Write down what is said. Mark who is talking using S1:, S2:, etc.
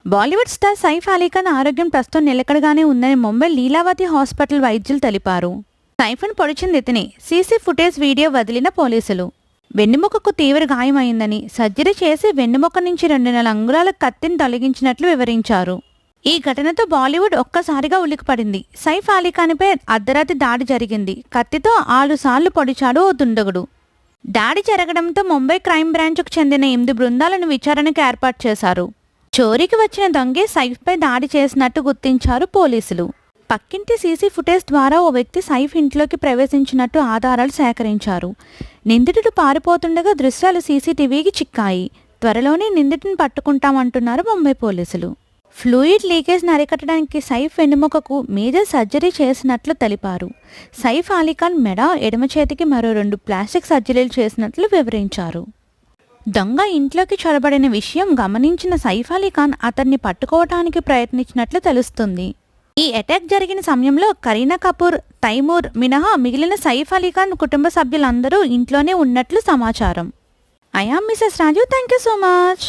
S1: Bollywood star Saif Ali Khan ఆరోగ్యం ప్రస్తుతం నిలకడగానే ఉందని ముంబై లీలావతి హాస్పిటల్ వైద్యులు తెలిపారు. సైఫ్ను పొడిచింది ఇతనే. సీసీ ఫుటేజ్ వీడియో వదిలిన పోలీసులు. వెన్నెముకకు తీవ్ర గాయమైందని, సర్జరీ చేసి వెన్నెముక నుంచి 2.5 అంగుళాల కత్తిని తొలగించినట్లు వివరించారు. ఈ ఘటనతో బాలీవుడ్ ఒక్కసారిగా ఉలిక్కిపడింది. సైఫ్ అలీఖాన్పై అర్ధరాత్రి దాడి జరిగింది. కత్తితో 6 సార్లు పొడిచాడు ఓ దుండగుడు. దాడి జరగడంతో ముంబై క్రైమ్ బ్రాంచ్కు చెందిన 8 బృందాలను విచారణకు ఏర్పాటు చేశారు. చోరీకి వచ్చిన దొంగే సైఫ్పై దాడి చేసినట్టు గుర్తించారు పోలీసులు. పక్కింటి సీసీ ఫుటేజ్ ద్వారా ఓ వ్యక్తి సైఫ్ ఇంట్లోకి ప్రవేశించినట్టు ఆధారాలు సేకరించారు. నిందితుడు పారిపోతుండగా దృశ్యాలు సీసీటీవీకి చిక్కాయి. త్వరలోనే నిందితుడిని పట్టుకుంటామంటున్నారు ముంబై పోలీసులు. ఫ్లూయిడ్ లీకేజ్ని అరికట్టడానికి సైఫ్ వెన్నెముకకు మేజర్ సర్జరీ చేసినట్లు తెలిపారు. సైఫ్ అలీఖాన్ మెడ, ఎడమ చేతికి మరో 2 ప్లాస్టిక్ సర్జరీలు చేసినట్లు వివరించారు. దొంగ ఇంట్లోకి చొరబడిన విషయం గమనించిన సైఫ్ అలీఖాన్ అతన్ని పట్టుకోవటానికి ప్రయత్నించినట్లు తెలుస్తుంది. ఈ అటాక్ జరిగిన సమయంలో కరీనా కపూర్, తైమూర్ మినహా మిగిలిన సైఫ్ అలీఖాన్ కుటుంబ సభ్యులందరూ ఇంట్లోనే ఉన్నట్లు సమాచారం. I am Mrs Raju. Thank you so much.